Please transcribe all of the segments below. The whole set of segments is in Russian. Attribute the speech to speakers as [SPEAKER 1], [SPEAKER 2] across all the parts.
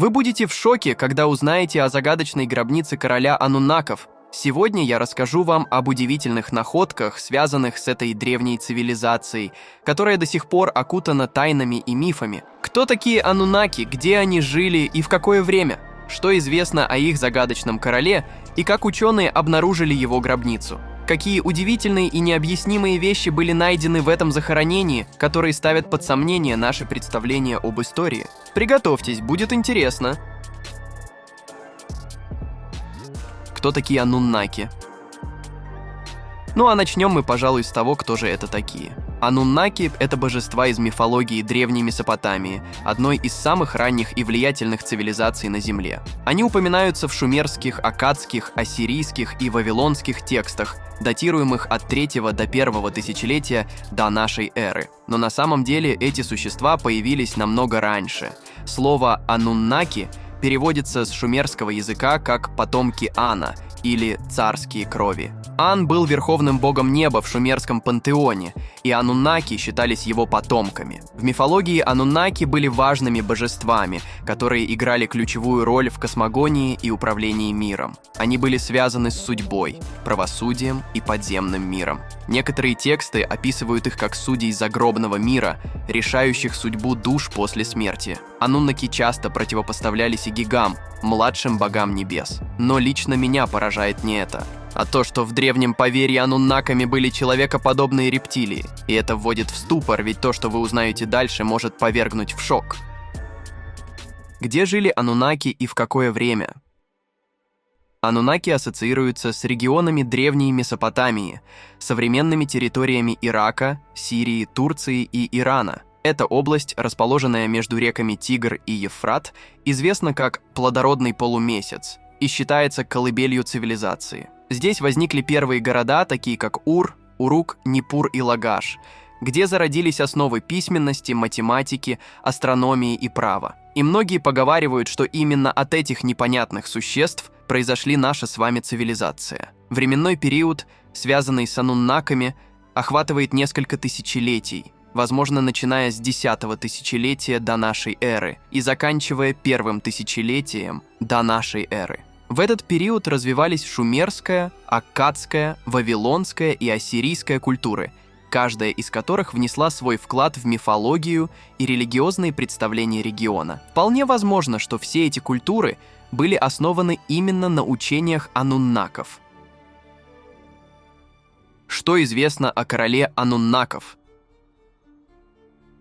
[SPEAKER 1] Вы будете в шоке, когда узнаете о загадочной гробнице короля Ануннаков. Сегодня я расскажу вам об удивительных находках, связанных с этой древней цивилизацией, которая до сих пор окутана тайнами и мифами. Кто такие Ануннаки, где они жили и в какое время? Что известно о их загадочном короле и как ученые обнаружили его гробницу? Какие удивительные и необъяснимые вещи были найдены в этом захоронении, которые ставят под сомнение наше представление об истории? Приготовьтесь, будет интересно. Кто такие Ануннаки? Ну а начнем мы, пожалуй, с того, кто же это такие. Ануннаки – это божества из мифологии Древней Месопотамии, одной из самых ранних и влиятельных цивилизаций на Земле. Они упоминаются в шумерских, аккадских, ассирийских и вавилонских текстах, датируемых от 3 до 1 тысячелетия до нашей эры. Но на самом деле эти существа появились намного раньше. Слово «ануннаки» переводится с шумерского языка как «потомки Ана» или «царские крови». Ан был верховным богом неба в шумерском пантеоне, и Ануннаки считались его потомками. В мифологии Ануннаки были важными божествами, которые играли ключевую роль в космогонии и управлении миром. Они были связаны с судьбой, правосудием и подземным миром. Некоторые тексты описывают их как судей загробного мира, решающих судьбу душ после смерти. Ануннаки часто противопоставлялись и гигам, младшим богам небес. Но лично меня поражает не это, а то, что в древнем поверье Ануннаками были человекоподобные рептилии. И это вводит в ступор, ведь то, что вы узнаете дальше, может повергнуть в шок. Где жили Ануннаки и в какое время? Ануннаки ассоциируются с регионами Древней Месопотамии, современными территориями Ирака, Сирии, Турции и Ирана. Эта область, расположенная между реками Тигр и Евфрат, известна как «плодородный полумесяц» и считается колыбелью цивилизации. Здесь возникли первые города, такие как Ур, Урук, Нипур и Лагаш, где зародились основы письменности, математики, астрономии и права. И многие поговаривают, что именно от этих непонятных существ произошли наша с вами цивилизация. Временной период, связанный с Ануннаками, охватывает несколько тысячелетий, возможно, начиная с 10-го тысячелетия до нашей эры и заканчивая 1-м тысячелетием до нашей эры. В этот период развивались шумерская, аккадская, вавилонская и ассирийская культуры, каждая из которых внесла свой вклад в мифологию и религиозные представления региона. Вполне возможно, что все эти культуры были основаны именно на учениях Ануннаков. Что известно о короле Ануннаков?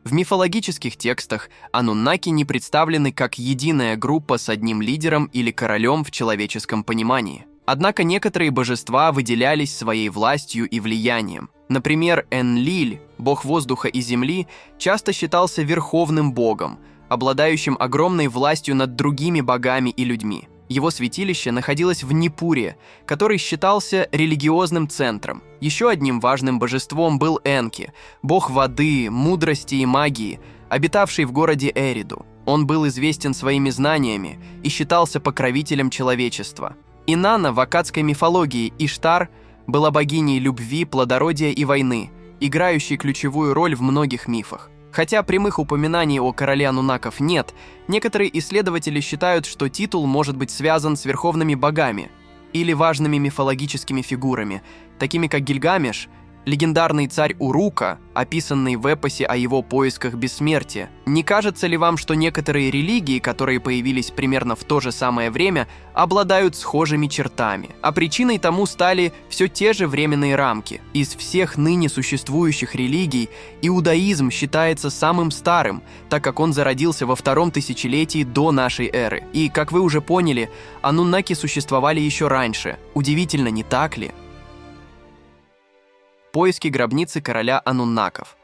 [SPEAKER 1] В мифологических текстах Ануннаки не представлены как единая группа с одним лидером или королем в человеческом понимании. Однако некоторые божества выделялись своей властью и влиянием. Например, Энлиль, бог воздуха и земли, часто считался верховным богом, обладающим огромной властью над другими богами и людьми. Его святилище находилось в Нипуре, который считался религиозным центром. Еще одним важным божеством был Энки, бог воды, мудрости и магии, обитавший в городе Эриду. Он был известен своими знаниями и считался покровителем человечества. Инанна в аккадской мифологии Иштар была богиней любви, плодородия и войны, играющей ключевую роль в многих мифах. Хотя прямых упоминаний о короле Ануннаков нет, некоторые исследователи считают, что титул может быть связан с верховными богами или важными мифологическими фигурами, такими как Гильгамеш, легендарный царь Урука, описанный в эпосе о его поисках бессмертия. Не кажется ли вам, что некоторые религии, которые появились примерно в то же самое время, обладают схожими чертами? А причиной тому стали все те же временные рамки. Из всех ныне существующих религий иудаизм считается самым старым, так как он зародился во 2-м тысячелетии до нашей эры. И, как вы уже поняли, Ануннаки существовали еще раньше. Удивительно, не так ли? Поиски гробницы короля Ануннаков.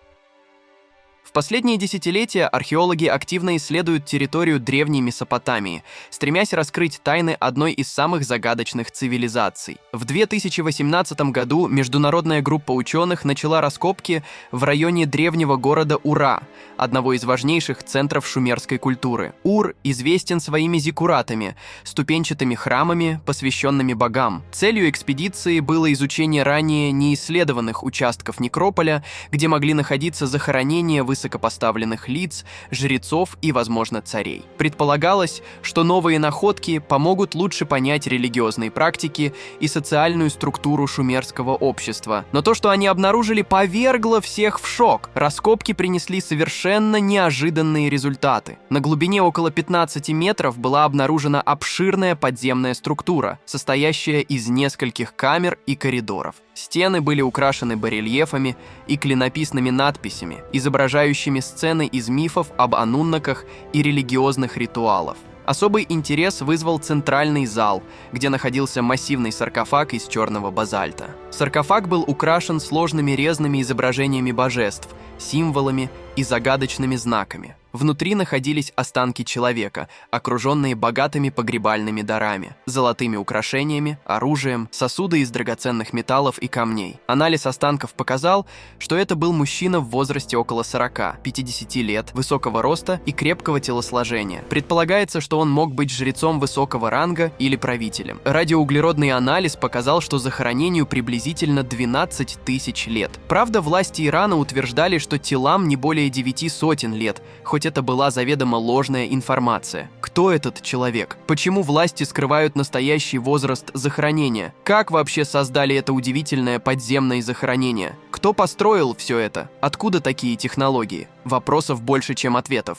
[SPEAKER 1] В последние десятилетия археологи активно исследуют территорию Древней Месопотамии, стремясь раскрыть тайны одной из самых загадочных цивилизаций. В 2018 году международная группа ученых начала раскопки в районе древнего города Ура, одного из важнейших центров шумерской культуры. Ур известен своими зиккуратами, ступенчатыми храмами, посвященными богам. Целью экспедиции было изучение ранее неисследованных участков некрополя, где могли находиться захоронения в высокопоставленных лиц, жрецов и, возможно, царей. Предполагалось, что новые находки помогут лучше понять религиозные практики и социальную структуру шумерского общества. Но то, что они обнаружили, повергло всех в шок. Раскопки принесли совершенно неожиданные результаты. На глубине около 15 метров была обнаружена обширная подземная структура, состоящая из нескольких камер и коридоров. Стены были украшены барельефами и клинописными надписями, изображающими сцены из мифов об ануннаках и религиозных ритуалов. Особый интерес вызвал центральный зал, где находился массивный саркофаг из черного базальта. Саркофаг был украшен сложными резными изображениями божеств, символами и загадочными знаками. Внутри находились останки человека, окруженные богатыми погребальными дарами, золотыми украшениями, оружием, сосуды из драгоценных металлов и камней. Анализ останков показал, что это был мужчина в возрасте около 40-50 лет, высокого роста и крепкого телосложения. Предполагается, что он мог быть жрецом высокого ранга или правителем. Радиоуглеродный анализ показал, что захоронению приблизительно 12 тысяч лет. Правда, власти Ирана утверждали, что телам не более 9 сотен лет, хоть это была заведомо ложная информация. Кто этот человек? Почему власти скрывают настоящий возраст захоронения? Как вообще создали это удивительное подземное захоронение? Кто построил все это? Откуда такие технологии? Вопросов больше, чем ответов.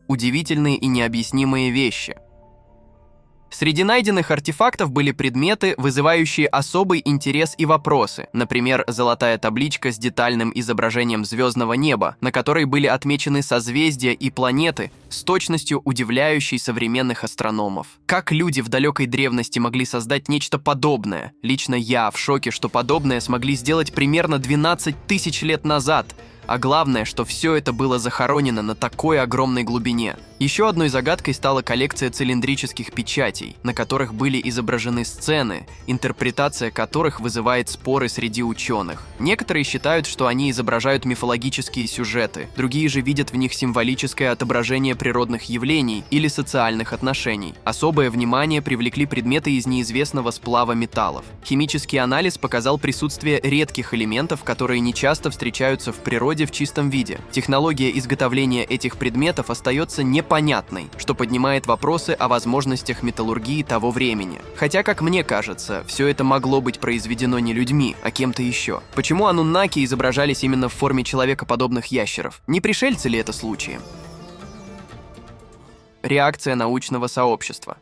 [SPEAKER 1] Удивительные и необъяснимые вещи. Среди найденных артефактов были предметы, вызывающие особый интерес и вопросы. Например, золотая табличка с детальным изображением звездного неба, на которой были отмечены созвездия и планеты с точностью, удивляющей современных астрономов. Как люди в далекой древности могли создать нечто подобное? Лично я в шоке, что подобное смогли сделать примерно 12 тысяч лет назад. А главное, что все это было захоронено на такой огромной глубине. Еще одной загадкой стала коллекция цилиндрических печатей, на которых были изображены сцены, интерпретация которых вызывает споры среди ученых. Некоторые считают, что они изображают мифологические сюжеты, другие же видят в них символическое отображение природных явлений или социальных отношений. Особое внимание привлекли предметы из неизвестного сплава металлов. Химический анализ показал присутствие редких элементов, которые нечасто встречаются в природе в чистом виде. Технология изготовления этих предметов остается непонятной, что поднимает вопросы о возможностях металлургии того времени. Хотя, как мне кажется, все это могло быть произведено не людьми, а кем-то еще. Почему ануннаки изображались именно в форме человекоподобных ящеров? Не пришельцы ли это случаи? Реакция научного сообщества.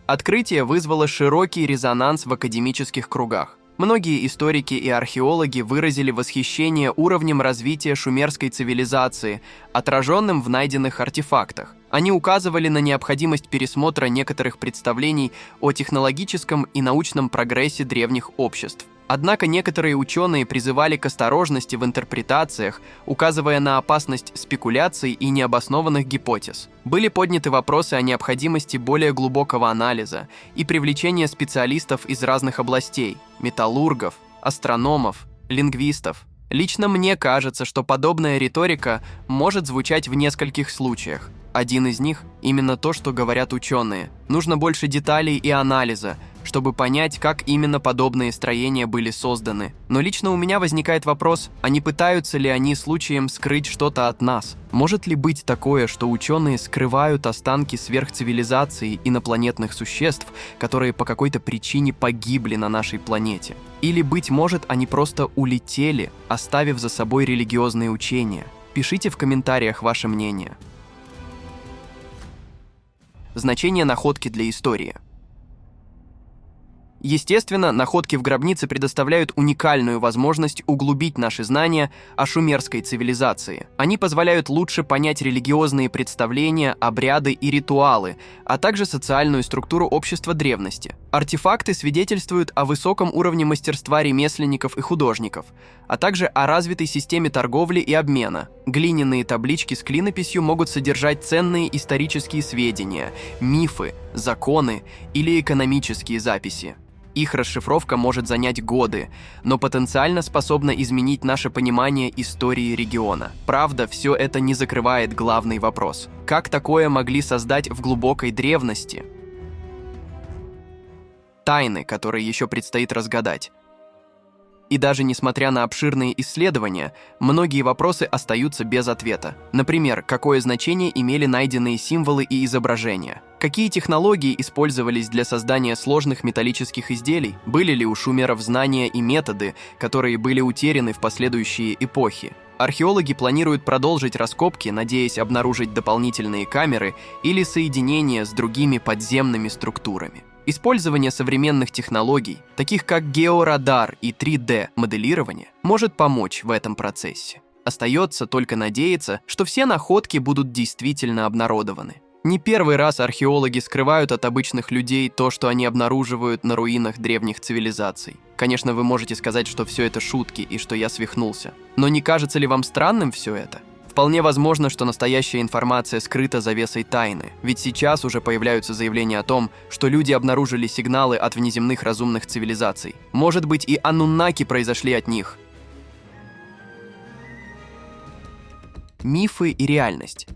[SPEAKER 1] Открытие вызвало широкий резонанс в академических кругах. Многие историки и археологи выразили восхищение уровнем развития шумерской цивилизации, отраженным в найденных артефактах. Они указывали на необходимость пересмотра некоторых представлений о технологическом и научном прогрессе древних обществ. Однако некоторые ученые призывали к осторожности в интерпретациях, указывая на опасность спекуляций и необоснованных гипотез. Были подняты вопросы о необходимости более глубокого анализа и привлечения специалистов из разных областей – металлургов, астрономов, лингвистов. Лично мне кажется, что подобная риторика может звучать в нескольких случаях. Один из них – именно то, что говорят ученые. Нужно больше деталей и анализа, чтобы понять, как именно подобные строения были созданы. Но лично у меня возникает вопрос, а не пытаются ли они случаем скрыть что-то от нас? Может ли быть такое, что ученые скрывают останки сверхцивилизации инопланетных существ, которые по какой-то причине погибли на нашей планете? Или, быть может, они просто улетели, оставив за собой религиозные учения? Пишите в комментариях ваше мнение. Значение находки для истории. Естественно, находки в гробнице предоставляют уникальную возможность углубить наши знания о шумерской цивилизации. Они позволяют лучше понять религиозные представления, обряды и ритуалы, а также социальную структуру общества древности. Артефакты свидетельствуют о высоком уровне мастерства ремесленников и художников, а также о развитой системе торговли и обмена. Глиняные таблички с клинописью могут содержать ценные исторические сведения, мифы, законы или экономические записи. Их расшифровка может занять годы, но потенциально способна изменить наше понимание истории региона. Правда, все это не закрывает главный вопрос. Как такое могли создать в глубокой древности? Тайны, которые еще предстоит разгадать. И даже несмотря на обширные исследования, многие вопросы остаются без ответа. Например, какое значение имели найденные символы и изображения? Какие технологии использовались для создания сложных металлических изделий? Были ли у шумеров знания и методы, которые были утеряны в последующие эпохи? Археологи планируют продолжить раскопки, надеясь обнаружить дополнительные камеры или соединения с другими подземными структурами. Использование современных технологий, таких как георадар и 3D-моделирование, может помочь в этом процессе. Остается только надеяться, что все находки будут действительно обнародованы. Не первый раз археологи скрывают от обычных людей то, что они обнаруживают на руинах древних цивилизаций. Конечно, вы можете сказать, что все это шутки и что я свихнулся. Но не кажется ли вам странным все это? Вполне возможно, что настоящая информация скрыта завесой тайны, ведь сейчас уже появляются заявления о том, что люди обнаружили сигналы от внеземных разумных цивилизаций. Может быть, и ануннаки произошли от них. Мифы и реальность.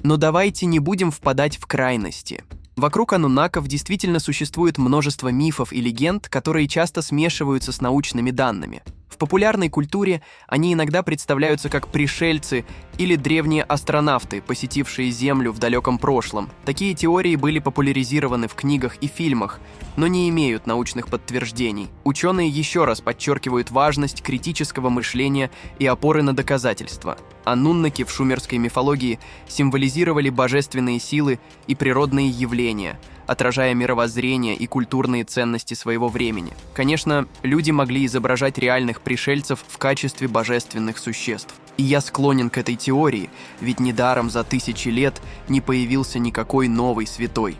[SPEAKER 1] Но давайте не будем впадать в крайности. Вокруг ануннаков действительно существует множество мифов и легенд, которые часто смешиваются с научными данными. В популярной культуре они иногда представляются как пришельцы или древние астронавты, посетившие Землю в далеком прошлом. Такие теории были популяризированы в книгах и фильмах, но не имеют научных подтверждений. Ученые еще раз подчеркивают важность критического мышления и опоры на доказательства. Ануннаки в шумерской мифологии символизировали божественные силы и природные явления, отражая мировоззрение и культурные ценности своего времени. Конечно, люди могли изображать реальных пришельцев в качестве божественных существ. И я склонен к этой теории, ведь недаром за тысячи лет не появился никакой новый святой.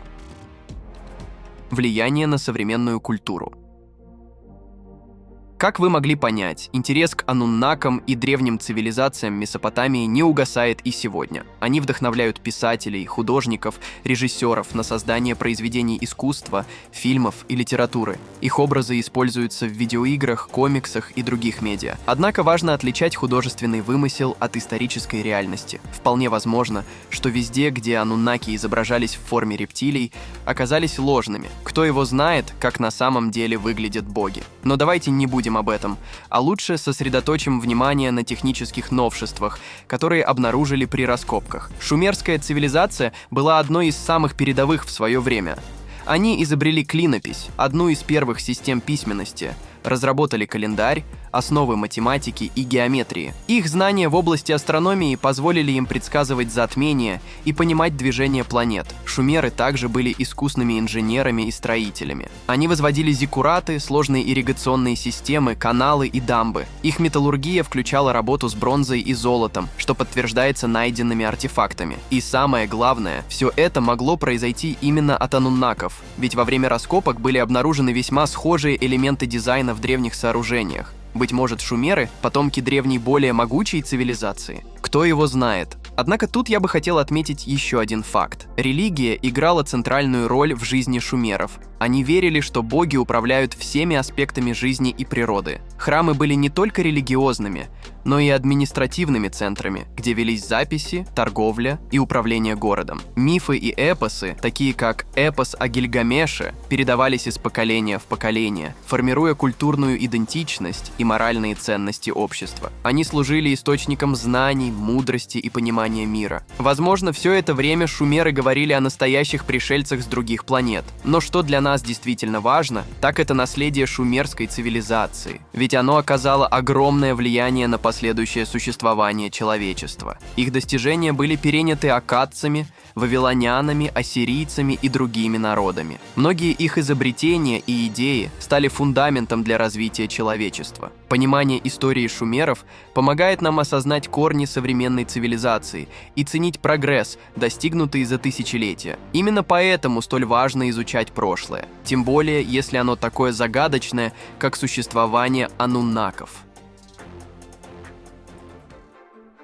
[SPEAKER 1] Влияние на современную культуру. Как вы могли понять, интерес к ануннакам и древним цивилизациям Месопотамии не угасает и сегодня. Они вдохновляют писателей, художников, режиссеров на создание произведений искусства, фильмов и литературы. Их образы используются в видеоиграх, комиксах и других медиа. Однако важно отличать художественный вымысел от исторической реальности. Вполне возможно, что везде, где ануннаки изображались в форме рептилий, оказались ложными. Кто его знает, как на самом деле выглядят боги. Но давайте не будем об этом, а лучше сосредоточим внимание на технических новшествах, которые обнаружили при раскопках. Шумерская цивилизация была одной из самых передовых в свое время. Они изобрели клинопись, одну из первых систем письменности, разработали календарь, основы математики и геометрии. Их знания в области астрономии позволили им предсказывать затмения и понимать движение планет. Шумеры также были искусными инженерами и строителями. Они возводили зиккураты, сложные ирригационные системы, каналы и дамбы. Их металлургия включала работу с бронзой и золотом, что подтверждается найденными артефактами. И самое главное, все это могло произойти именно от ануннаков, ведь во время раскопок были обнаружены весьма схожие элементы дизайна в древних сооружениях. Быть может, шумеры – потомки древней более могучей цивилизации? Кто его знает? Однако тут я бы хотел отметить еще один факт. Религия играла центральную роль в жизни шумеров. Они верили, что боги управляют всеми аспектами жизни и природы. Храмы были не только религиозными, но и административными центрами, где велись записи, торговля и управление городом. Мифы и эпосы, такие как эпос о Гильгамеше, передавались из поколения в поколение, формируя культурную идентичность и моральные ценности общества. Они служили источником знаний, мудрости и понимания мира. Возможно, все это время шумеры говорили о настоящих пришельцах с других планет. Но что для нас действительно важно, так это наследие шумерской цивилизации. Ведь оно оказало огромное влияние на последующее существование человечества. Их достижения были переняты аккадцами, вавилонянами, ассирийцами и другими народами. Многие их изобретения и идеи стали фундаментом для развития человечества. Понимание истории шумеров помогает нам осознать корни современной цивилизации и ценить прогресс, достигнутый за тысячелетия. Именно поэтому столь важно изучать прошлое, тем более, если оно такое загадочное, как существование ануннаков.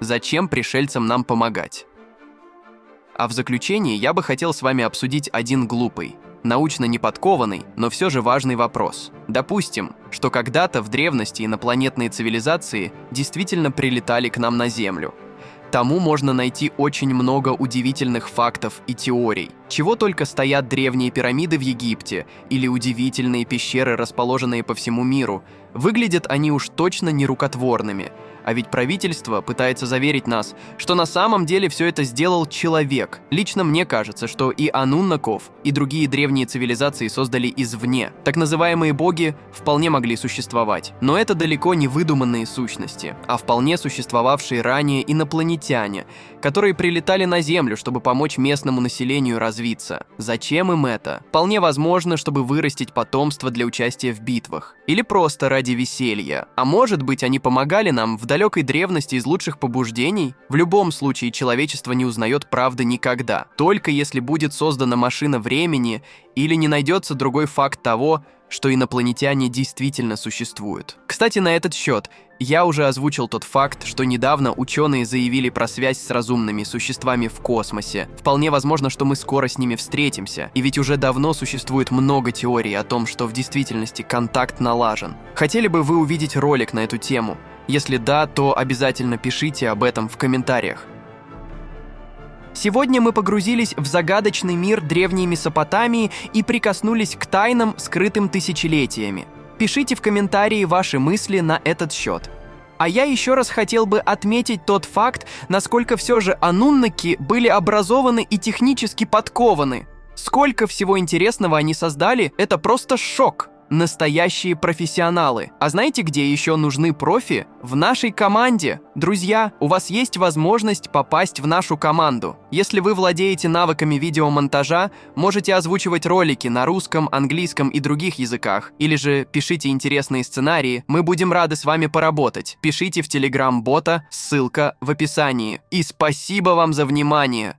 [SPEAKER 1] Зачем пришельцам нам помогать? А в заключении я бы хотел с вами обсудить один глупый, научно неподкованный, но все же важный вопрос. Допустим, что когда-то в древности инопланетные цивилизации действительно прилетали к нам на Землю. тому можно найти очень много удивительных фактов и теорий. Чего только стоят древние пирамиды в Египте или удивительные пещеры, расположенные по всему миру. Выглядят они уж точно не рукотворными. А ведь правительство пытается заверить нас, что на самом деле все это сделал человек. Лично мне кажется, что и Ануннаков, и другие древние цивилизации создали извне. Так называемые боги вполне могли существовать. Но это далеко не выдуманные сущности, а вполне существовавшие ранее инопланетяне, которые прилетали на Землю, чтобы помочь местному населению развиться. Зачем им это? Вполне возможно, чтобы вырастить потомство для участия в битвах. Или просто ради веселья. А может быть, они помогали нам в далекой древности из лучших побуждений? В любом случае, человечество не узнает правды никогда. Только если будет создана машина времени или не найдется другой факт того, что инопланетяне действительно существуют. Кстати, на этот счет я уже озвучил тот факт, что недавно ученые заявили про связь с разумными существами в космосе. Вполне возможно, что мы скоро с ними встретимся. И ведь уже давно существует много теорий о том, что в действительности контакт налажен. Хотели бы вы увидеть ролик на эту тему? Если да, то обязательно пишите об этом в комментариях. Сегодня мы погрузились в загадочный мир древней Месопотамии и прикоснулись к тайнам, скрытым тысячелетиями. Пишите в комментарии ваши мысли на этот счет. А я еще раз хотел бы отметить тот факт, насколько все же ануннаки были образованы и технически подкованы. Сколько всего интересного они создали, это просто шок. Настоящие профессионалы. А знаете, где еще нужны профи? В нашей команде. Друзья, у вас есть возможность попасть в нашу команду. Если вы владеете навыками видеомонтажа, можете озвучивать ролики на русском, английском и других языках. Или же пишите интересные сценарии, мы будем рады с вами поработать. Пишите в Telegram-бота, ссылка в описании. И спасибо вам за внимание!